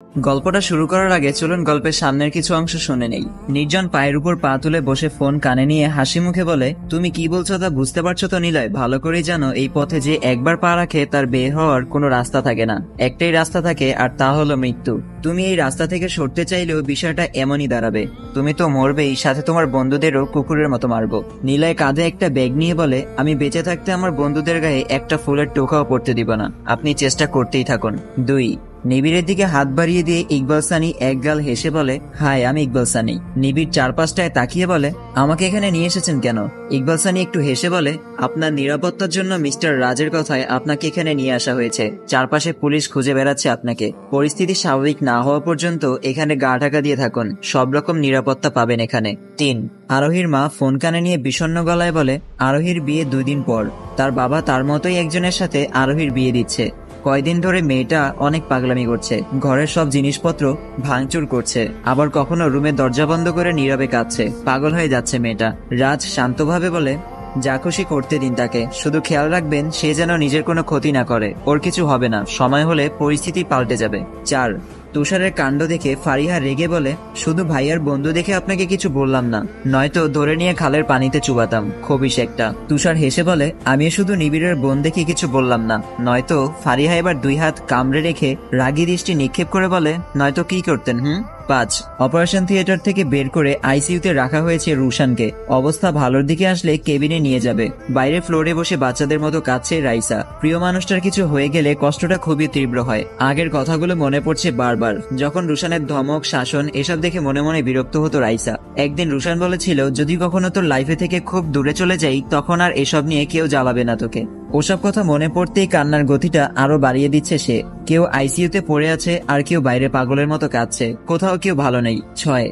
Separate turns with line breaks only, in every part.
গল্পটা শুরু করার আগে চলুন গল্পের সামনের কিছু অংশ শুনে নেই। নির্জন পায়ের উপর পা তুলে বসে ফোন কানে নিয়ে হাসি মুখে বলে, তুমি কি বলছো তা বুঝতে পারছো তো নিলয়? ভালো করেই জানো এই পথে যে একবার পা রাখে তার বের হওয়ার কোনো রাস্তা থাকে না। একটাই রাস্তা থাকে, আর তা হলো মৃত্যু। তুমি এই রাস্তা থেকে সরতে চাইলেও বিষয়টা এমনই দাঁড়াবে, তুমি তো মরবেই, সাথে তোমার বন্ধুদেরও কুকুরের মতো মারবো। নিলয় কাঁধে একটা ব্যাগ নিয়ে বলে, আমি বেঁচে থাকতে আমার বন্ধুদের গায়ে একটা ফুলের টোকাও পড়তে দিব না, আপনি চেষ্টা করতেই থাকুন। 2। নিবিড়ের দিকে হাত বাড়িয়ে দিয়ে ইকবাল সানি একগাল হেসে বলে, হাই, আমি ইকবাল সানি। নিবিড় চারপাশটায় তাকিয়ে বলে, আমাকে এখানে নিয়ে এসেছেন কেন? ইকবাল সানি একটু হেসে বলে, আপনার নিরাপত্তার জন্য মিস্টার রাজের কথায় আপনাকে এখানে নিয়ে আসা হয়েছে। চারপাশে পুলিশ খুঁজে বেড়াচ্ছে আপনাকে। পরিস্থিতি স্বাভাবিক না হওয়া পর্যন্ত এখানে গা ঢাকা দিয়ে থাকুন, সব রকম নিরাপত্তা পাবেন এখানে। 3। আরোহীর মা ফোন কানে নিয়ে বিষণ্ণ গলায় বলে, আরোহীর বিয়ে 2 দিন পর। তার বাবা তার মতোই একজনের সাথে আরোহীর বিয়ে দিচ্ছে। কয়দিন ধরে মেয়েটা অনেক পাগলামি করছে, ঘরের সব জিনিসপত্র ভাঙচুর করছে, আবার কখনো রুমে দরজা বন্ধ করে নীরবে কাঁদছে। পাগল হয়ে যাচ্ছে মেয়েটা। রাজ শান্তভাবে বলে, যা খুশি করতে দিন তাকে, শুধু খেয়াল রাখবেন সে যেন নিজের কোনো ক্ষতি না করে। ওর কিছু হবে না, সময় হলে পরিস্থিতি পাল্টে যাবে। 4। তুষারের কাণ্ড দেখে ফারিহা রেগে বলে, শুধু ভাইয়ার বন্ধু দেখে আপনাকে কিছু বললাম না, নয়তো ধরে নিয়ে খালের পানিতে চুবাতাম, খবিস একটা। তুষার হেসে বলে, আমি শুধু নিবিড়ের বোন দেখে কিছু বললাম না, নয়তো। ফারিহা এবার 2 হাত কামড়ে রেখে রাগী দৃষ্টি নিক্ষেপ করে বলে, নয়তো কি করতেন? 5। অপারেশন থিয়েটার থেকে বের করে আইসিইউতে রাখা হয়েছে রুশানকে। অবস্থা ভালোর দিকে আসলে কেবিনে নিয়ে যাবে। বাইরে ফ্লোরে বসে বাচ্চাদের মতো কাঁদছে রাইসা। প্রিয় মানুষটার কিছু হয়ে গেলে কষ্টটা খুবই তীব্র হয়। আগের কথাগুলো মনে পড়ছে বারবার। যখন রুশানের ধমক, শাসন এসব দেখে মনে মনে বিরক্ত হতো রাইসা। একদিন রুশান বলেছিল, যদি কখনো তোর লাইফে থেকে খুব দূরে চলে যাই তখন আর এসব নিয়ে কেউ জ্বালাবে না তোকে। ওসব কথা মনে পড়তেই কান্নার গতিটা আরো বাড়িয়ে দিচ্ছে সে। কেউ আইসিইউতে পড়ে আছে, আর কেউ বাইরে পাগলের মতো কাঁদছে। কোথাও কেউ ভালো নেই। 6।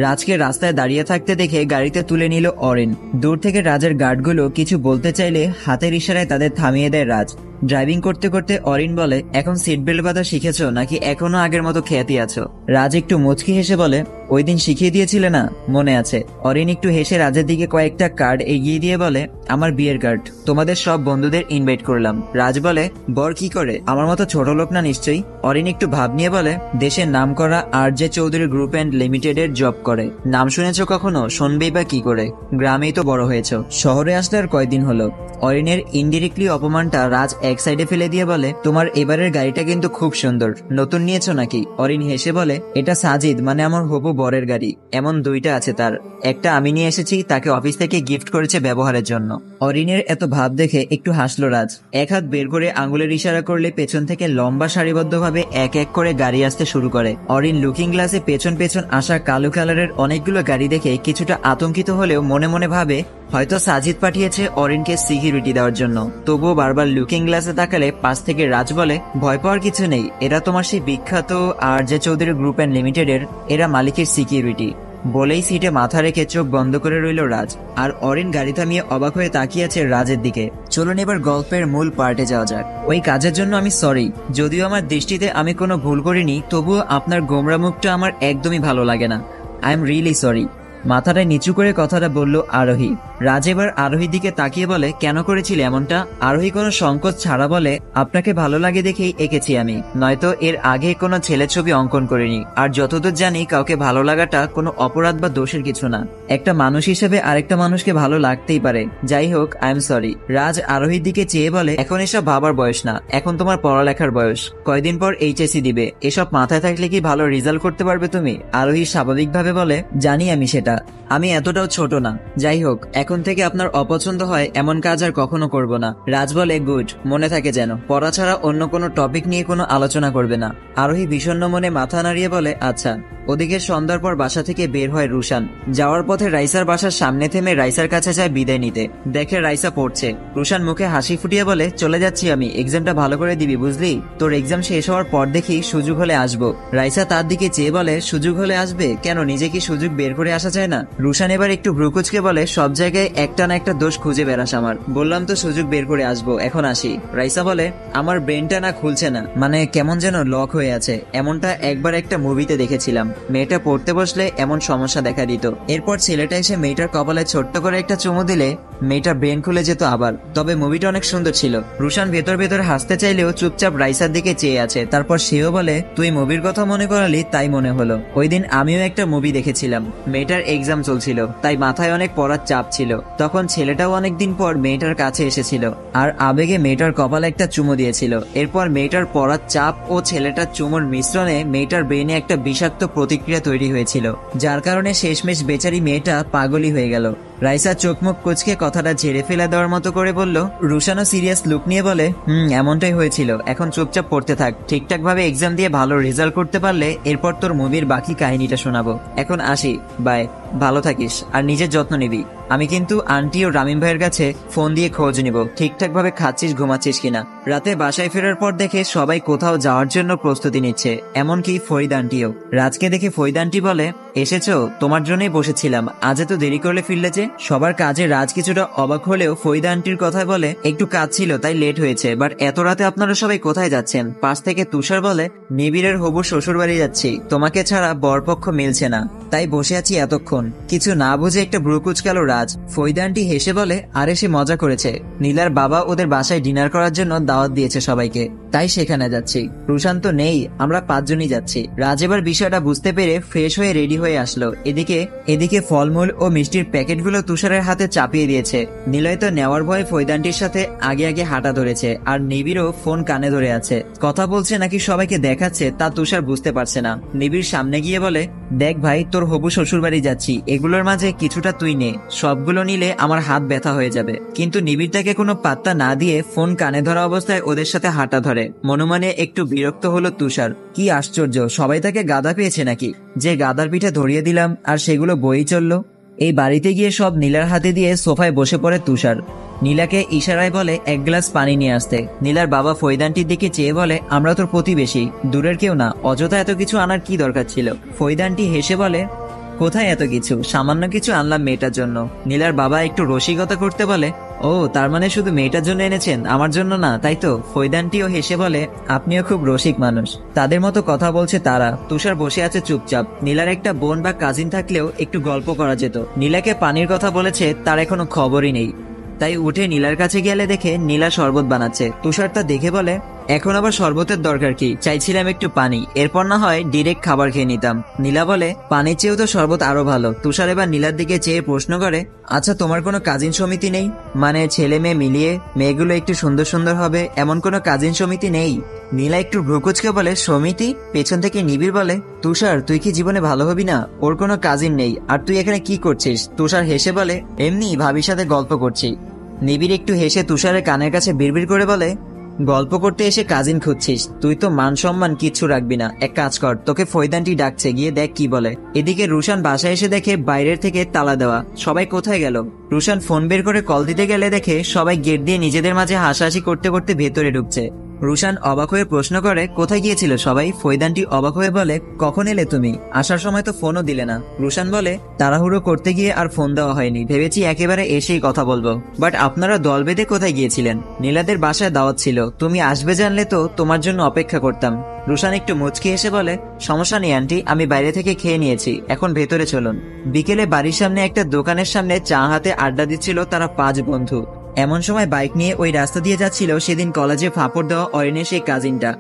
রাজকে রাস্তায় দাঁড়িয়ে থাকতে দেখে গাড়িতে তুলে নিল অরিন। দূর থেকে রাজের গার্ডগুলো কিছু বলতে চাইলে হাতের ইশারায় তাদের থামিয়ে দেয় রাজ। ড্রাইভিং করতে করতে অরিন বলে, এখন সিট বেল্ট বাঁধা শিখেছো নাকি এখনো আগের মতো খেয়াতি আছো? রাজ একটু মুচকি হেসে বলে, ওই দিন শিখিয়ে দিয়েছিলে না, মনে আছে। অরিন একটু হেসে রাজের দিকে কয়েকটা কার্ড এগিয়ে দিয়ে বলে, আমার বিয়ের কার্ড, তোমাদের সব বন্ধুদের ইনভাইট করলাম। রাজ বলে, বর কি করে? আমার মতো ছোট লোক না নিশ্চয়ই। অরিন একটু ভাব নিয়ে বলে, দেশের নাম করা RJ চৌধুরী গ্রুপ অ্যান্ড লিমিটেডের জব করে। নাম শুনেছো কখনো? শুনবেই বা কি করে, গ্রামেই তো বড় হয়েছ, শহরে আসলে আর কয়দিন হলো। অরিনের ইনডিরেক্টলি অপমানটা রাজ এক সাইডে ফেলে দিয়ে বলে, তোমার এবারের গাড়িটা কিন্তু খুব সুন্দর, নতুন নিয়েছো নাকি? অরিন হেসে বলে, এটা সাজিদ মানে আমার হবু বরের গাড়ি, এমন 2টা আছে তার। একটা আমি নিয়ে এসেছি, তাকে অফিস থেকে গিফট করেছে ব্যবহারের জন্য। অরিনের এত ভাব দেখে একটু হাসলো রাজ। এক হাত বের করে আঙুলের ইশারা করলে পেছন থেকে লম্বা সারিবদ্ধভাবে এক এক করে গাড়ি আসতে শুরু করে। অরিন লুকিং গ্লাসে পেছন পেছন আসা কালো কালারের অনেকগুলো গাড়ি দেখে কিছুটা আতঙ্কিত হলেও মনে মনে ভাবে, হয়তো সাজিদ পাঠিয়েছে অরিনকে সিকিউরিটি দেওয়ার জন্য। তবুও বারবার লুকিং গ্লাসে তাকালে পাশ থেকে রাজ বলে, ভয় পাওয়ার কিছু নেই, এরা তোমার সেই বিখ্যাত RJ চৌধুরী গ্রুপ অ্যান্ড লিমিটেডের, এরা মালিকের সিকিউরিটি। বলেই সিটে মাথা রেখে চোখ বন্ধ করে রইল রাজ। আর অরিন গাড়ি থামিয়ে অবাক হয়ে তাকিয়ে আছে রাজের দিকে। চলুন এবার গল্পের মূল পার্টে যাওয়া যাক। ওই কাজের জন্য আমি সরি, যদিও আমার দৃষ্টিতে আমি কোনো ভুল করিনি, তবুও আপনার গোমরা মুখটা আমার একদমই ভালো লাগে না। I am really sorry. মাথাটা নিচু করে কথাটা বলল আরোহী। রাজ এবার আরোহীর দিকে তাকিয়ে বলে, কেন করেছিলে এমনটা? আরোহী কোনো সংকোচ ছাড়া বলে, আপনাকে ভালো লাগে দেখেই এঁকেছি আমি, নয়তো এর আগে কোনো ছেলে ছবি অঙ্কন করিনি। আর যতদূর জানি কাউকে ভালো লাগাটা কোনো অপরাধ বা দোষের কিছু না। একটা মানুষ হিসেবে আরেকটা মানুষকে ভালো লাগতেই পারে। যাই হোক, আই এম সরি। রাজ আরোহীর দিকে চেয়ে বলে, এখন এসব ভাবার বয়স না, এখন তোমার পড়ালেখার বয়স। কয়দিন পর HSC দিবে, এসব মাথায় থাকলে কি ভালো রেজাল্ট করতে পারবে তুমি? আরোহী স্বাভাবিকভাবে বলে, জানি আমি সেটা, আমি এতটাও ছোট না। যাই হোক, এখন থেকে আপনার অপছন্দ হয় এমন কাজ আর কখনো করব না। রাজ বলে, গুড, মনে থাকে যেন, পড়া ছাড়া অন্য কোনো টপিক নিয়ে কোনো আলোচনা করবে না। আরোহী বিষণ্ণ মনে মাথা নাড়িয়ে বলে, আচ্ছা। ওদিকে সন্ধ্যার পর বাসা থেকে বের হয় রুশান। যাওয়ার পথে রাইসার বাসার সামনে থেমে রাইসার কাছে যায় বিদায় নিতে। দেখে রাইসা পড়ছে। রুশান মুখে হাসি ফুটিয়ে বলে, চলে যাচ্ছি আমি, এক্সামটা ভালো করে দিবি বুঝলি? তোর এক্সাম শেষ হওয়ার পর দেখি সুযোগ হলে আসবো। রাইসা তার দিকে চেয়ে বলে, সুযোগ হলে আসবে কেন? নিজে কি সুযোগ বের করে আসা যায় না? রুশান এবার একটু ভ্রুকুচকে বলে, সব জায়গায় একটা না একটা দোষ খুঁজে বেড়াস আমার। বললাম তো সুযোগ বের করে আসবো, এখন আসি। রাইসা বলে, আমার ব্রেনটা না খুলছে না, মানে কেমন যেন লক হয়ে আছে। এমনটা একবার একটা মুভিতে দেখেছিলাম, মেয়েটা পড়তে বসলে এমন সমস্যা দেখা দিত। এরপর ছেলেটা এসে মেয়েটার কপালে ছোট্ট করে একটা চুমু দিলে মেয়েটা ব্রেন খুলে যেত আবার। তবে মুভিটা অনেক সুন্দর ছিল। রুশান ভেতর ভেতর হাসতে চাইলেও চুপচাপ রাইসার দিকে চেয়ে আছে। তারপর সেও বলে, তুই মুভির কথা মনে করালি তাই মনে হলো। ওই দিন আমিও একটা মুভি দেখেছিলাম। মেয়েটার এক্সাম চলছিল, তাই মাথায় অনেক পড়ার চাপ ছিল। তখন ছেলেটাও অনেকদিন পর মেয়েটার কাছে এসেছিল আর আবেগে মেয়েটার কপালে একটা চুমো দিয়েছিল। এরপর মেয়েটার পড়ার চাপ ও ছেলেটার চুমোর মিশ্রণে মেয়েটার ব্রেনে একটা বিষাক্ত প্রতিক্রিয়া তৈরি হয়েছিল, যার কারণে শেষমেশ বেচারি মেয়েটা পাগলই হয়ে গেল। রাইসা চোখ মুখ কুচকে কথাটা ঝেড়ে ফেলে দেওয়ার মতো করে বলল। রুশানও সিরিয়াস লুক নিয়ে বলে, এমনটাই হয়েছিল। এখন চুপচাপ পড়তে থাক। ঠিকঠাক ভাবে এক্সাম দিয়ে ভালো রেজাল্ট করতে পারলে এরপর তোর মুভির বাকি কাহিনীটা শোনাবো। এখন আসি, বাই। ভালো থাকিস আর নিজের যত্ন নিবি। আমি কিন্তু আন্টি ও রামিম ভাইয়ের কাছে ফোন দিয়ে খোঁজ নিব ঠিকঠাক ভাবে খাচ্ছিস ঘুমাচ্ছিস কিনা। রাতে বাসায় ফেরার পর দেখে সবাই কোথাও যাওয়ার জন্য প্রস্তুতি নিচ্ছে, এমনকি ফরিদ আন্টিও। রাজকে দেখে ফরিদ আন্টি বলে, এসেছো? তোমার জন্যই বসেছিলাম। আজ এত দেরি করলে ফিরলে যে? সবার কাজে রাজ কিছুটা অবাক হলেও ফরিদা আন্টির কথায় বলে, একটু কাজ ছিল তাই লেট হয়েছে। বাট এত রাতে আপনারা সবাই কোথায় যাচ্ছেন? পাশ থেকে তুষার বলে, নিবিড়ের হবু শ্বশুর বাড়ি যাচ্ছি। তোমাকে ছাড়া বরপক্ষ মিলছে না, তাই বসে আছি এতক্ষণ। কিছু না বুঝে একটা ভ্রু কুঁচকাল রাজ। ফরিদা আন্টি হেসে বলে, আরে সে মজা করেছে। নীলার বাবা ওদের বাসায় ডিনার করার জন্য দাওয়াত দিয়েছে সবাইকে, তাই সেখানে যাচ্ছি। রুশান তো নেই, আমরা 5 জনই যাচ্ছি। রাজ এবার বিষয়টা বুঝতে পেরে ফ্রেশ হয়ে রেডি হয়ে আসলো। এদিকে ফলমূল ও মিষ্টির প্যাকেটগুলো তুষারের হাতে চাপিয়ে দিয়েছে। নিলয় তো নেওয়ার ভয়ে ফরিদান্টির সাথে আগে আগে হাঁটা ধরেছে, আর নিবিড়ও ফোন কানে ধরে আছে। কথা বলছে নাকি সবাইকে দেখাচ্ছে তা তুষার বুঝতে পারছে না। নিবিড় সামনে গিয়ে বলে, দেখ ভাই, তোর হবু শ্বশুর বাড়ি যাচ্ছি, এগুলোর মাঝে কিছুটা তুই নে। সবগুলো নিলে আমার হাত ব্যথা হয়ে যাবে। কিন্তু নিবিড় তাকে কোনো পাত্তা না দিয়ে ফোন কানে ধরা অবস্থায় ওদের সাথে হাঁটা ধরে। মনে একটু বিরক্ত হলো তুষার। কি আশ্চর্য, সবাই তাকে গাদা পেয়েছে নাকি? যে গাদার পিঠে ধরিয়ে দিলাম আর সেগুলো বই চললো। এই বাড়িতে গিয়ে সব নীলার হাতে দিয়ে সোফায় বসে পড়ে তুষার। নীলাকে ইশারায় বলে 1 গ্লাস পানি নিয়ে আসতে। নীলার বাবা ফরিদান্টির দিকে চেয়ে বলে, আমরা তোর প্রতিবেশী, দূরের কেউ না, অযথা এত কিছু আনার কি দরকার ছিল? ফরিদান্টি হেসে বলে, কোথায় এত কিছু, সামান্য কিছু আনলাম মেয়েটার জন্য। নীলার বাবা একটু রসিকতা করতে বলে, ও তার মানে শুধু মেয়েটার জন্য এনেছেন, আমার জন্য না, তাই তো? ফরিদান্টিও হেসে বলে, আপনিও খুব রসিক মানুষ। তাদের মতো কথা বলছে তারা। তুষার বসে আছে চুপচাপ। নীলার একটা বোন বা কাজিন থাকলেও একটু গল্প করা যেত। নীলাকে পানির কথা বলেছে, তার এখনো খবরই নেই। তাই উঠে নীলার কাছে গেলে দেখে নীলা শরবত বানাচ্ছে। তুষার তা দেখে বলে, এখন আবার শরবতের দরকার কি? চাইছিলাম একটু পানি, এরপর না হয় ডিরেক্ট খাবার খেয়ে নিতাম। নীলা বলে, পানির চেয়েও তো শরবত আরো ভালো। তুষার এবার নীলার দিকে চেয়ে প্রশ্ন করে, আচ্ছা তোমার কোনো কাজিন সমিতি নেই? মানে ছেলে মেয়ে মিলিয়ে মেয়েগুলো একটু সুন্দর সুন্দর হবে, এমন কোনো কাজিন সমিতি নেই? নীলা একটু ভ্রুকুচকে বলে, সমিতি? পেছন থেকে নিবিড় বলে, তুষার তুই কি জীবনে ভালো হবি না? ওর কোনো কাজিন নেই, আর তুই এখানে কি করছিস? তুষার হেসে বলে, এমনি ভাবির সাথে গল্প করছি। নিবিড় একটু হেসে তুষারের কানের কাছে বিড়বিড় করে বলে, গল্প করতে এসে কাজিন খুঁজছিস? তুই তো মান সম্মান কিচ্ছু রাখবি না। এক কাজ কর, তোকে ফরিদান্টি ডাকছে, গিয়ে দেখ কি বলে। এদিকে রুশান বাসায় এসে দেখে বাইরের থেকে তালা দেওয়া। সবাই কোথায় গেল? রুশান ফোন বের করে কল দিতে গেলে দেখে সবাই গেট দিয়ে নিজেদের মাঝে হাসাহাসি করতে করতে ভেতরে ঢুকছে। রুশান অবাক হয়ে প্রশ্ন করে, কোথায় গিয়েছিল সবাই? ফরিদান্টি অবাক হয়ে বলে, কখন এলে তুমি? আসার সময় তো ফোনও দিলে না। রুশান বলে, তাড়াহুড়ো করতে গিয়ে আর ফোন দেওয়া হয়নি, ভেবেছি একেবারে এসেই কথা বলবো। বাট আপনারা দল বেঁধে কোথায় গিয়েছিলেন? নীলাদের বাসায় দাওয়াত ছিল, তুমি আসবে জানলে তো তোমার জন্য অপেক্ষা করতাম। রুশান একটু মুচকি এসে বলে, সমস্যা নেই আন্টি, আমি বাইরে থেকে খেয়ে নিয়েছি, এখন ভেতরে চলুন। বিকেলে বাড়ির সামনে একটা দোকানের সামনে চা হাতে আড্ডা দিচ্ছিল তারা 5 বন্ধু। এমন সময় বাইক নিয়ে ওই রাস্তা দিয়ে যাচ্ছিল সেদিন কলেজে ফাঁপড় দেওয়া অরিনের সেই কাজিনটা।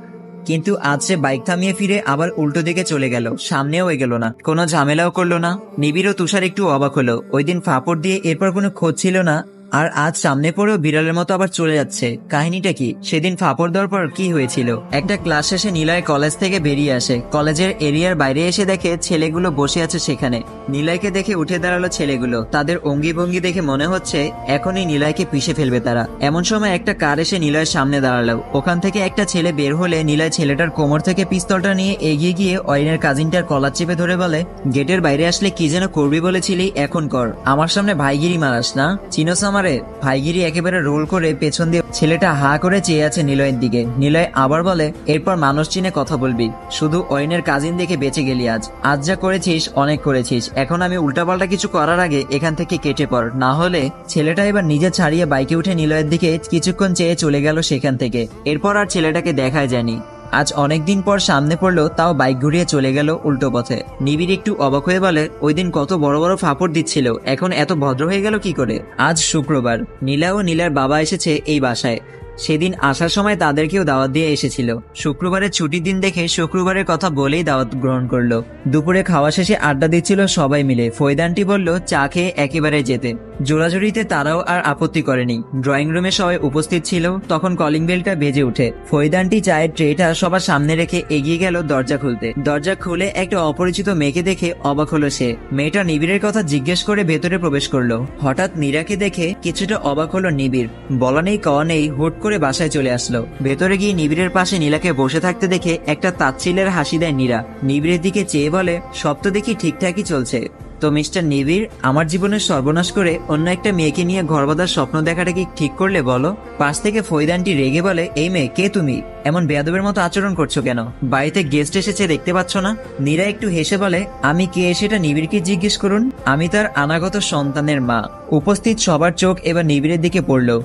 কিন্তু আজ সে বাইক থামিয়ে ফিরে আবার উল্টো দিকে চলে গেল, সামনেও এগোলো না, কোনো ঝামেলাও করলো না। নিবিড় ও তুষার একটু অবাক হলো। ওই দিন ফাঁপড় দিয়ে এরপর কোনো খোঁজ ছিল না, আর আজ সামনে পড়েও বিড়ালের মতো আবার চলে যাচ্ছে। কাহিনীটা কি? সেদিন ফাঁপড় দেওয়ার পর কি হয়েছিল? একটা ক্লাস শেষে নিলয় কলেজ থেকে বেরিয়ে আসে। কলেজের এরিয়ার বাইরে এসে দেখে ছেলেগুলো বসে আছে সেখানে। নিলয়কে দেখে উঠে দাঁড়ালো ছেলেগুলো। তাদের অঙ্গি ভঙ্গি দেখে মনে হচ্ছে এখনই নিলয়কে পিষে ফেলবে তারা। এমন সময় একটা কার এসে নিলয়ের সামনে দাঁড়ালো। ওখান থেকে একটা ছেলে বের হলে নিলয় ছেলেটার কোমর থেকে পিস্তলটা নিয়ে এগিয়ে গিয়ে অরিনের কাজিনটার কলার চেপে ধরে বলে, গেটের বাইরে আসলে কি যেন করবি বলেছিলি, এখন কর। আমার সামনে ভাইগিরি মারাস না, চিনোস আমারে? ভাইগিরি একেবারে রোল করে পেছন দিয়ে ছেলেটা হা করে চেয়ে আছে নিলয়ের দিকে। নিলয় আবার বলে, এরপর মানুষ চিনে কথা বলবি, শুধু অরিনের কাজিন দেখে বেঁচে গেলি। আজ যা করেছিস অনেক করেছিস, এখন আমি উল্টাপাল্টা কিছু করার আগে এখান থেকে কেটে পড়, না হলে। ছেলেটা এবার নিজে ছাড়িয়ে বাইকে উঠে নিলয়ের দিকে কিছুক্ষণ চেয়ে চলে গেল সেখান থেকে। এরপর আর ছেলেটাকে দেখাই যায়নি। আজ অনেকদিন পর সামনে পড়লো, তাও বাইক ঘুরিয়ে চলে গেল উল্টো পথে। নিবিড় একটু অবাক হয়ে বলে, ওই দিন কত বড় বড় ফাপড় দিচ্ছিল, এখন এত ভদ্র হয়ে গেল কি করে? আজ শুক্রবার, নীলা ও নীলার বাবা এসেছে এই বাসায়। সেদিন আসার সময় তাদেরকেও দাওয়াত দিয়ে এসেছিল। শুক্রবারের ছুটির দিন দেখে শুক্রবারের কথা বলেই দাওয়াত গ্রহণ করলো। দুপুরে খাওয়া শেষে আড্ডা দিচ্ছিল সবাই মিলে। ফৈদানটি বলল চা খেয়ে একেবারে যেতে। জোড়াজুড়িতে তারাও আর আপত্তি করেনি। ড্রয়িং রুমে সবাই উপস্থিত ছিল। তখন কলিং বেলটা বেজে উঠে। ফৈদানটি চায়ের ট্রেটা সবার সামনে রেখে এগিয়ে গেল দরজা খুলতে। দরজা খুলে একটা অপরিচিত মেয়েকে দেখে অবাক হলো সে। মেয়েটা নিবিড়ের কথা জিজ্ঞেস করে ভেতরে প্রবেশ করলো। হঠাৎ নীরাকে দেখে কিছুটা অবাক হলো নিবিড়। বলা নেই কওয়া নেই, হুট করে বাসায় চলে আসলো। ভেতরে গিয়ে নিবিড়ের পাশে নীলাকে বসে থাকতে দেখে একটা তাচ্ছিল্যের হাসি দেয় নীরা। নিবিড়ের দিকে চেয়ে বলে, সব তো দেখি ঠিকঠাকই চলছে। তো মিস্টার নিবিড়, আমার জীবনের সর্বনাশ করে অন্য একটা মেয়েকে নিয়ে ঘর বাঁধার স্বপ্ন দেখাটা কি ঠিক করলে বলো? পাশ থেকে ফৈদানটি রেগে বলে, এই মেয়ে কে তুমি? এমন বেয়াদবের মতো আচরণ করছো কেন? বাড়িতে গেস্ট এসেছে দেখতে পাচ্ছ না? নীরা একটু হেসে বলে, আমি কে সেটা নিবিড়কে জিজ্ঞেস করুন। আমি তার অনাগত সন্তানের মা। উপস্থিত সবার চোখ এবার নিবিড়ের দিকে পড়লো।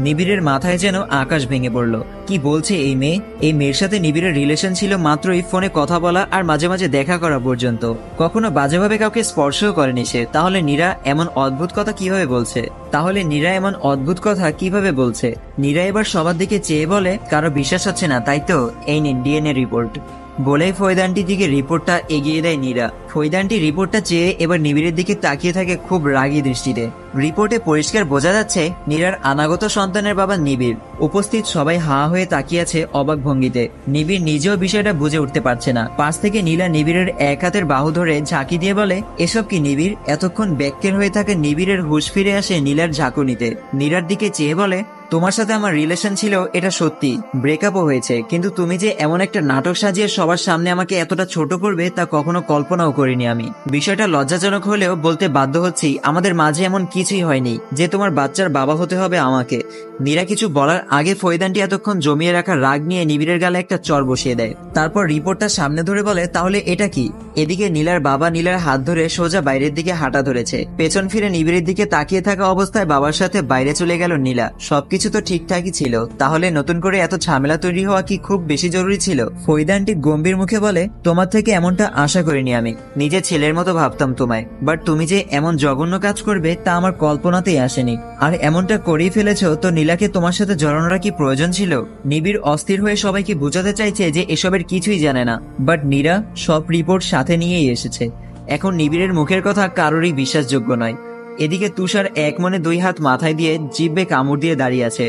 নিবিড়ের মাথায় যেন আকাশ ভেঙে পড়লো। কি বলছে এই মেয়ে? এই মেয়ের সাথে নিবিড়ের রিলেশন ছিল মাত্রই ফোনে কথা বলা আর মাঝে মাঝে দেখা করা পর্যন্ত। কখনো বাজেভাবে কাউকে স্পর্শও করেনি সে। তাহলে নীরা এমন অদ্ভুত কথা কিভাবে বলছে? নীরা এবার সবার দিকে চেয়ে বলে, কারো বিশ্বাস হচ্ছে না তাই তো? এই নিন ডিএনএ রিপোর্ট। বলেই ফৈদানটির দিকে রিপোর্টটা এগিয়ে দেয় নীরা। ফৈদানটি রিপোর্টটা চেয়ে এবার নিবিড়ের দিকে তাকিয়ে থাকে খুব রাগী দৃষ্টিতে। রিপোর্টে পরিষ্কার বোঝা যাচ্ছে নীরার অনাগত সন্তানের বাবা নিবিড়। উপস্থিত সবাই হাঁ হয়ে তাকিয়ে আছে অবাক ভঙ্গিতে। নিবিড় নিজেও বিষয়টা বুঝে উঠতে পারছে না। পাশ থেকে নীলা নিবিড়ের এক হাতের বাহু ধরে ঝাঁকি দিয়ে বলে, এসব কি নিবিড়? এতক্ষণ ব্যাক্যের হয়ে থাকে নিবিড়ের হুঁশ ফিরে আসে নীলার ঝাঁকুনিতে। নীরার দিকে চেয়ে বলে, তোমার সাথে আমার রিলেশন ছিল এটা সত্যি, ব্রেকআপও হয়েছে, কিন্তু তুমি যে এমন একটা নাটক সাজিয়ে সবার সামনে আমাকে এতটা ছোট করবে তা কখনো কল্পনাও করিনি আমি। বিষয়টা লজ্জাজনক হলেও বলতে বাধ্য হচ্ছি, আমাদের মাঝে এমন কিছুই হয়নি যে তোমার বাচ্চার বাবা হতে হবে আমাকে। নীরা কিছু বলার আগে ফৈদানটি এতক্ষণ জমিয়ে রাখা রাগ নিয়ে নিবিড়ের গালে একটা চর বসিয়ে দেয়। তারপর রিপোর্টটা সামনে ধরে বলে, তাহলে এটা কি? এদিকে নীলার বাবা নীলার হাত ধরে সোজা বাইরের দিকে হাঁটা ধরেছে। পেছন ফিরে নিবিড়ের দিকে তাকিয়ে থাকা অবস্থায় বাবার সাথে বাইরে চলে গেল নীলা। সবকিছু তো ঠিকঠাকই ছিল, তাহলে নতুন করে এত ঝামেলা তৈরি হওয়া কি খুব বেশি জরুরি ছিল? ফৈদানটি গম্ভীর মুখে বলে, তোমার থেকে এমনটা আশা করিনি আমি। নিজের ছেলের মতো ভাবতাম তোমায়, বাট তুমি যে এমন জঘন্য কাজ করবে তা আমার কল্পনাতেই আসেনি। আর এমনটা করেই ফেলেছো তো নীলাকে তোমার সাথে জড়ানোর কি প্রয়োজন ছিল? নিবিড় অস্থির হয়ে সবাইকে বোঝাতে চাইছে যে এসবের কিছুই জানে না, বাট নীরা সব রিপোর্ট সাথে নিয়েই এসেছে। এখন নিবিড়ের মুখের কথা কারোরই বিশ্বাসযোগ্য নয়। এদিকে তুষার এক মনে দুই হাত মাথায় দিয়ে জিভে কামড় দিয়ে দাঁড়িয়ে আছে।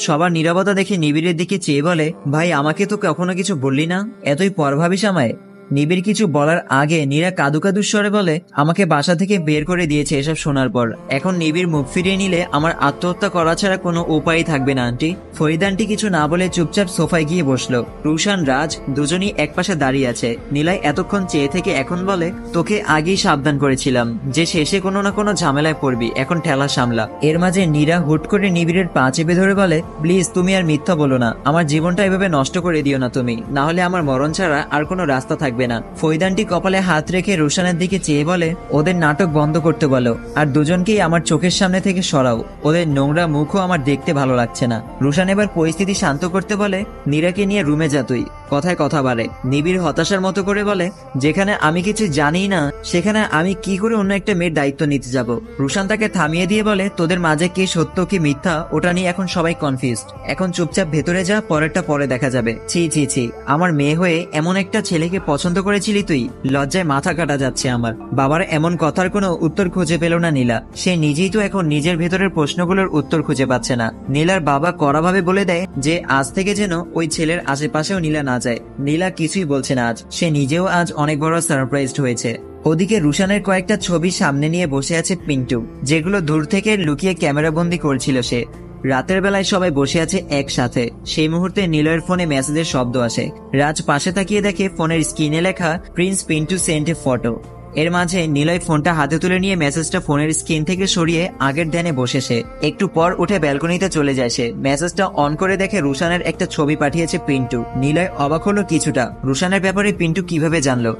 সবার নীরবতা দেখে নিবিড়ের দিকে চেয়ে বলে, ভাই আমাকে তো কখনো কিছু বললি না, এতই পর ভাবিস আমায়? নিবিড় কিছু বলার আগে নীরা কাদু কাদু স্বরে বলে, আমাকে বাসা থেকে বের করে দিয়েছে এসব শোনার পর। এখন নিবিড় মুখ ফিরিয়ে নিলে আমার আত্মহত্যা করা ছাড়া কোনো উপায়ই থাকবে না আন্টি। ফরিদ আন্টি কিছু না বলে চুপচাপ সোফায় গিয়ে বসলো। রুশান রাজ দুজনই একপাশে দাঁড়িয়ে আছে। নীলাই এতক্ষণ চেয়ে থেকে এখন বলে, তোকে আগেই সাবধান করেছিলাম যে শেষে কোনো না কোনো ঝামেলায় পড়বি, এখন ঠেলা সামলা। এর মাঝে নীরা হুট করে নিবিড়ের পা চেপে ধরে বলে, প্লিজ তুমি আর মিথ্যা বলো না, আমার জীবনটা এভাবে নষ্ট করে দিও না তুমি, না হলে আমার মরণ ছাড়া আর কোনো রাস্তা থাকবে না। ফৈদানটি কপালে হাত রেখে রুশানের দিকে চেয়ে বলে, ওদের নাটক বন্ধ করতে বলো, আর দুজনকেই আমার চোখের সামনে থেকে সরাও। ওদের নোংরা মুখও আমার দেখতে ভালো লাগছে না। রুশান এবার পরিস্থিতি শান্ত করতে বলে, নীরাকে নিয়ে রুমে যা তুই। কথায় কথা বাড়ে। নিবিড় হতাশার মতো করে বলে, যেখানে আমি কিছু জানি না সেখানে আমি কি করে অন্য একটা মেয়ের দায়িত্ব নিতে যাব? রুশান তাকে থামিয়ে দিয়ে বলে, তোদের মাঝে কি সত্য কি মিথ্যা ওটা নিয়ে এখন সবাই কনফিউজড। এখন চুপচাপ ভেতরে যা, পরেরটা পরে দেখা যাবে। ছি ছি ছি, আমার মেয়ে হয়ে এমন একটা ছেলেকে পছন্দ করেছিলি তুই? লজ্জায় মাথা কাটা যাচ্ছে আমার। বাবার এমন কথার কোনো উত্তর খুঁজে পেল না নীলা। সে নিজেই তো এখন নিজের ভেতরের প্রশ্নগুলোর উত্তর খুঁজে পাচ্ছে না। নীলার বাবা কড়াভাবে বলে দেয় যে আজ থেকে যেন ওই ছেলের আশেপাশেও নীলা না যায়। নীলা কিছুই বলছে না আজ। সে নিজেও আজ অনেক বড় সারপ্রাইজড হয়েছে। ওদিকে রুশানের কয়েকটা ছবি সামনে নিয়ে বসে আছে পিন্টু, যেগুলো দূর থেকে লুকিয়ে ক্যামেরাবন্দি করছিল সে। রাতের বেলায় সবাই বসে আছে একসাথে। সেই মুহূর্তে নিলয়ের ফোনে মেসেজের শব্দ আসে। রাজ পাশে তাকিয়ে দেখে ফোনের স্ক্রিনে লেখা, Prince Pintu sent a photo. এর মাঝে নিলয় ফোনটা হাতে তুলে নিয়ে মেসেজটা ফোনের স্ক্রিন থেকে সরিয়ে আগের ধ্যানে বসে সে। একটু পর উঠে ব্যালকনিতে চলে যায় সে। মেসেজটা অন করে দেখে রুশানের একটা ছবি পাঠিয়েছে পিন্টু। নিলয় অবাক হলো কিছুটা। রুশানের ব্যাপারে পিন্টু কিভাবে জানলো?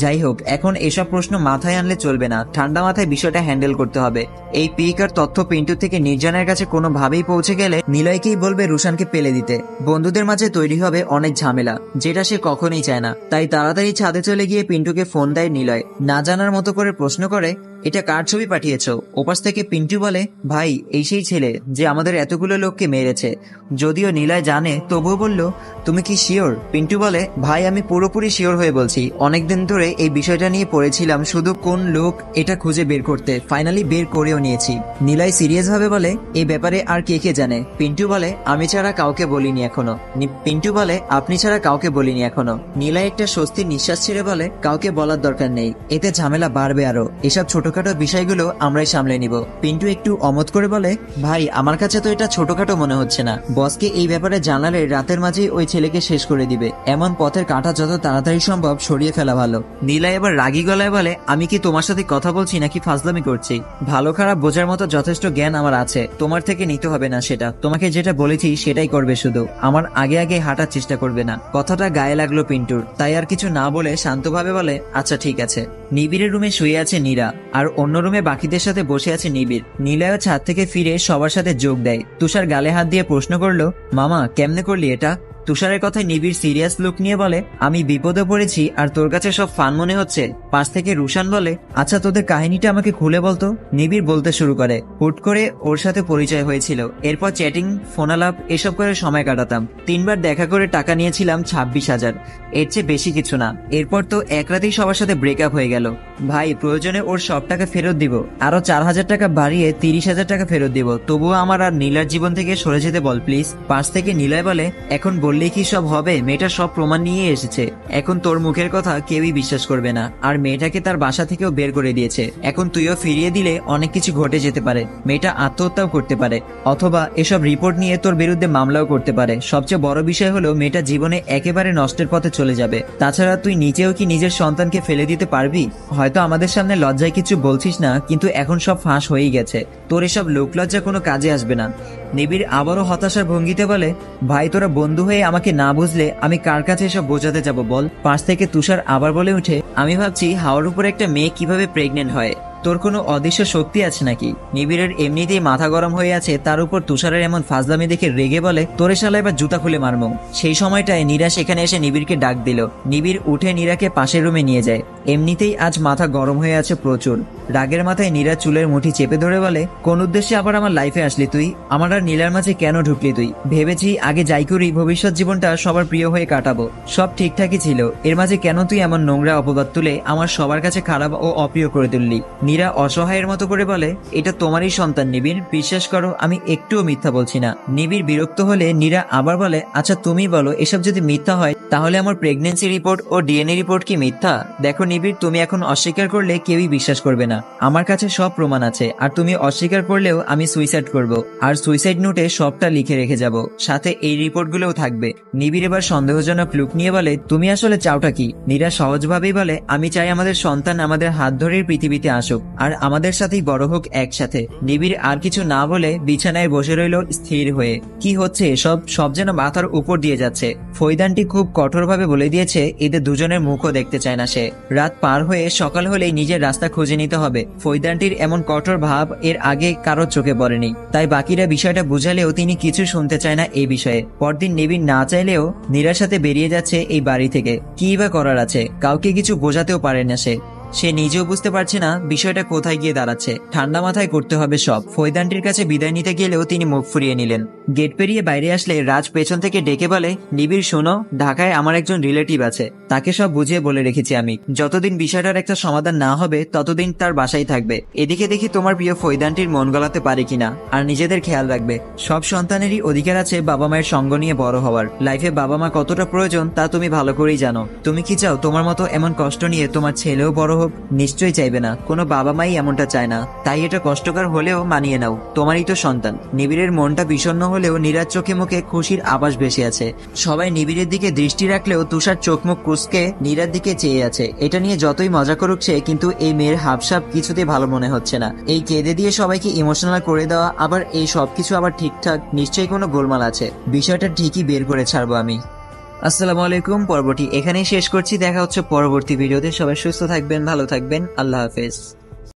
যাই হোক, এখন এসব প্রশ্ন মাথায় আনলে চলবে না, ঠান্ডা মাথায় বিষয়টা হ্যান্ডেল করতে হবে। এই পিকার তথ্য পিন্টু থেকে নির্জনের কাছে কোনোভাবেই পৌঁছে গেলে নিলয়কেই বলবে রুশানকে পেলে দিতে। বন্ধুদের মাঝে তৈরি হবে অনেক ঝামেলা, যেটা সে কখনোই চায় না। তাই তাড়াতাড়ি ছাদে চলে গিয়ে পিন্টুকে ফোন দেয় নিলয়। না জানার মতো করে প্রশ্ন করে, এটা কার ছবি পাঠিয়েছো? ওপাশ থেকে পিন্টু বলে, ভাই এই সেই ছেলে যে আমাদের এতগুলো লোককে মেরেছে। যদিও নিলয় জানে, তবুও বলল, তুমি কি শিওর? পিন্টু বলে, ভাই আমি পুরোপুরি শিওর হয়ে বলছি। অনেকদিন ধরে এই বিষয়টা নিয়ে পড়েছিলাম, শুধু কোন লোক এটা খুঁজে বের করতে। ফাইনালি বের করেও নিয়েছি। নিলয় সিরিয়াস ভাবে বলে, এই ব্যাপারে আর কে কে জানে? পিন্টু বলে, আমি ছাড়া কাউকে বলিনি এখনো। পিন্টু বলে, আপনি ছাড়া কাউকে বলিনি এখনো। নিলয় একটা স্বস্তির নিঃশ্বাস ছেড়ে বলে, কাউকে বলার দরকার নেই, এতে ঝামেলা বাড়বে আরো। এসব ছোটখাটো বিষয়গুলো আমরাই সামলে নিব। পিন্টু একটু অমত করে বলে, ভাই আমার কাছে তো এটা ছোটখাটো মনে হচ্ছে না। বসকে এই ব্যাপারে জানালে রাতের মাঝেই ওই ছেলেকে শেষ করে দিবে। এমন পথের কাঁটা যত তাড়াতাড়ি সম্ভব সরিয়ে ফেলা ভালো। নিলয় এবার রাগী গলায় বলে, আমি কি তোমার সাথে কথা বলছি নাকি ফাজলামি করছি? ভালো খারাপ বোঝার মতো যথেষ্ট জ্ঞান আমার আছে, তোমার থেকে নিতে হবে না সেটা। তোমাকে যেটা বলেছি সেটাই করবে, শুধু আমার আগে আগে হাঁটার চেষ্টা করবে না। কথাটা গায়ে লাগলো পিন্টুর, তাই আর কিছু না বলে শান্তভাবে বলে, আচ্ছা ঠিক আছে। নিবিড়ের রুমে শুয়ে আছে নীরা, আর অন্য রুমে বাকিদের সাথে বসে আছে নিবিড়। নিলয় ছাদ থেকে ফিরে সবার সাথে যোগ দেয়। তুষার গালে হাত দিয়ে প্রশ্ন করলো, মামা কেমনে করলি এটা? তুষারের কথায় নিবিড় সিরিয়াস লুক নিয়ে বলে, আমি বিপদে পড়েছি আর তোর কাছে সব ফান মনে হচ্ছে। পাশ থেকে রুশান বলে, আচ্ছা তোদের কাহিনীটা আমাকে খুলে বলতো। নিবিড় বলতে শুরু করে, হুট করে ওর সাথে পরিচয় হয়েছিল, এরপর চ্যাটিং, ফোনালাপ এসব করে সময় কাটাতাম। 3বার দেখা করে টাকা নিয়েছিলাম 26,000, এর চেয়ে বেশি কিছু না। এরপর তো এক রাতেই সবার সাথে ব্রেকআপ হয়ে গেল। ভাই প্রয়োজনে ওর সব টাকা ফেরত দিব, আরো 4,000 টাকা বাড়িয়ে 30,000 টাকা ফেরত দিব, তবুও আমার আর নীলার জীবন থেকে সরে যেতে বল প্লিজ। পাশ থেকে নিলয় বলে, এখন বললেই কি সব হবে? মেয়েটা সব প্রমাণ নিয়ে এসেছে, এখন তোর মুখের কথা কেউই বিশ্বাস করবে না। আর মেয়েটাকে তার বাসা থেকেও বের করে দিয়েছে, এখন তুইও ফিরিয়ে দিলে অনেক কিছু ঘটে যেতে পারে। মেয়েটা আত্মহত্যাও করতে পারে, অথবা এসব রিপোর্ট নিয়ে তোর বিরুদ্ধে মামলাও করতে পারে। সবচেয়ে বড় বিষয় হলো মেয়েটা জীবনে একেবারে নষ্টের পথে চলে যাবে। তাছাড়া তুই নিজেও কি নিজের সন্তানকে ফেলে দিতে পারবি? হয়তো আমাদের সামনে লজ্জায় কিছু বলছিস না, কিন্তু এখন সব ফাঁস হয়েই গেছে, তোর এসব লোকলজ্জা কোনো কাজে আসবে না। নিবিড় আবারও হতাশার ভঙ্গিতে বলে, ভাই তোরা বন্ধু হয়ে আমাকে না বুঝলে আমি কার কাছে এসব বোঝাতে যাব বল? পাশ থেকে তুষার আবার বলে উঠে, আমি ভাবছি হাওয়ার উপর একটা মেয়ে কিভাবে প্রেগনেন্ট হয়, তোর কোনো অদৃশ্য শক্তি আছে নাকি? নিবিড়ের এমনিতেই মাথা গরম হয়ে আছে, তার উপর তুষারের এমন ফাজলামি দেখে রেগে বলে, তোরে শালা এবার জুতা খুলে মারমু। সেই সময়টায় নীরা সেখানে এসে নিবিড়কে ডাক দিল। নিবিড় উঠে নীরাকে পাশের রুমে নিয়ে যায়। এমনিতেই আজ মাথা গরম হয়ে আছে প্রচুর। রাগের মাথায় নীরা চুলের মুঠি চেপে ধরে বলে, কোন উদ্দেশ্যে আবার আমার লাইফে আসলি তুই? আমার আর নীলার মাঝে কেন ঢুকলি তুই? ভেবেছি আগে যাই করি ভবিষ্যৎ জীবনটা সবার প্রিয় হয়ে কাটাবো, সব ঠিকঠাকই ছিল। এর মাঝে কেন তুই এমন নোংরা অপবাদ তুলে আমার সবার কাছে খারাপ ও অপ্রিয় করে তুললি? নীরা অসহায়ের মতো করে বলে, এটা তোমারই সন্তান নিবিড়, বিশ্বাস করো আমি একটুও মিথ্যা বলছি না। নিবিড় বিরক্ত হলে নীরা আবার বলে, আচ্ছা তুমি বলো, এসব যদি মিথ্যা হয় তাহলে আমার প্রেগনেন্সি রিপোর্ট ও ডিএনএ রিপোর্ট কি মিথ্যা? দেখো নিবিড়, তুমি এখন অস্বীকার করলে কেউই বিশ্বাস করবে না। আমার কাছে সব প্রমাণ আছে, আর তুমি অস্বীকার করলেও আমি সুইসাইড করব, আর সুইসাইড নোটে সবটা লিখে রেখে যাব, সাথে এই রিপোর্টগুলোও থাকবে। নিবিড় এবার সন্দেহজনক লুক নিয়ে বলে, তুমি আসলে চাওটা কি? নীরা সহজভাবেই বলে, আমি চাই আমাদের সন্তান আমাদের হাত ধরেই পৃথিবীতে আসুক, আর আমাদের সাথেই বড় হোক একসাথে। নিবিড় আর কিছু না বলে বিছানায় বসে রইল স্থির হয়ে। কি হচ্ছে এসব? সব যেন মাথার উপর দিয়ে যাচ্ছে। ফৈদানটি খুব কঠোরভাবে বলে দিয়েছে এদের দুজনের মুখও দেখতে চায় না সে। রাত পার হয়ে সকাল হলেই নিজের রাস্তা খুঁজে নিতে হবে। ফৈদানটির এমন কঠোর ভাব এর আগে কারো চোখে পড়েনি, তাই বাকিরা বিষয়টা বুঝালেও তিনি কিছু শুনতে চায় না এই বিষয়ে। পরদিন নিবিড় না চাইলেও নীরার সাথে বেরিয়ে যাচ্ছে এই বাড়ি থেকে। কি বা করার আছে? কাউকে কিছু বোঝাতেও পারে না সে নিজেও বুঝতে পারছে না বিষয়টা কোথায় গিয়ে দাঁড়াচ্ছে। ঠান্ডা মাথায় করতে হবে সব। ফৈদানটির কাছে বিদায় নিতে গেলেও তিনি মুখ ফুরিয়ে নিলেন। গেট পেরিয়ে বাইরে আসলে রাজ পেছন থেকে ডেকে বলে, নিবিড় শোনো, ঢাকায় আমার একজন রিলেটিভ আছে, তাকে সব বুঝিয়ে বলে রেখেছি আমি। যতদিন বিষয়টার একটা সমাধান না হবে ততদিন তার বাসায় থাকবে। এদিকে দেখি তোমার প্রিয় ফৈদানটির মন গলাতে পারে কিনা। আর নিজেদের খেয়াল রাখবে। সব সন্তানেরই অধিকার আছে বাবা মায়ের সঙ্গ নিয়ে বড় হওয়ার। লাইফে বাবা মা কতটা প্রয়োজন তা তুমি ভালো করেই জানো। তুমি কি চাও তোমার মতো এমন কষ্ট নিয়ে তোমার ছেলেও বড় হোক? নিশ্চয়ই চাইবে না, কোনো বাবা মাই এমনটা চায় না। তাই এটা কষ্টকর হলেও মানিয়ে নাও, তোমারই তো সন্তান। নিবিড়ের মনটা বিষণ্ণ হলেও নীরার চোখে মুখে খুশির আভাস ভেসে আছে। সবাই নিবিড়ের দিকে দৃষ্টি রাখলেও তুষার চোখ মুখ কুঁচকে নীরার দিকে চেয়ে আছে। এটা নিয়ে যতই মজা করুক সে, কিন্তু এই মেয়ের হাবসাব কিছুতেই ভালো মনে হচ্ছে না। এই কেঁদে দিয়ে সবাইকে ইমোশনাল করে দেওয়া, আবার এই সবকিছু আবার ঠিকঠাক, নিশ্চয়ই কোনো গোলমাল আছে। বিষয়টা ঠিকই বের করে ছাড়বো আমি। আসসালামু আলাইকুম। পর্বটি এখানেই শেষ করছি, দেখা হচ্ছে পরবর্তী ভিডিওতে। সবাই সুস্থ থাকবেন, ভালো থাকবেন, আল্লাহ হাফেজ।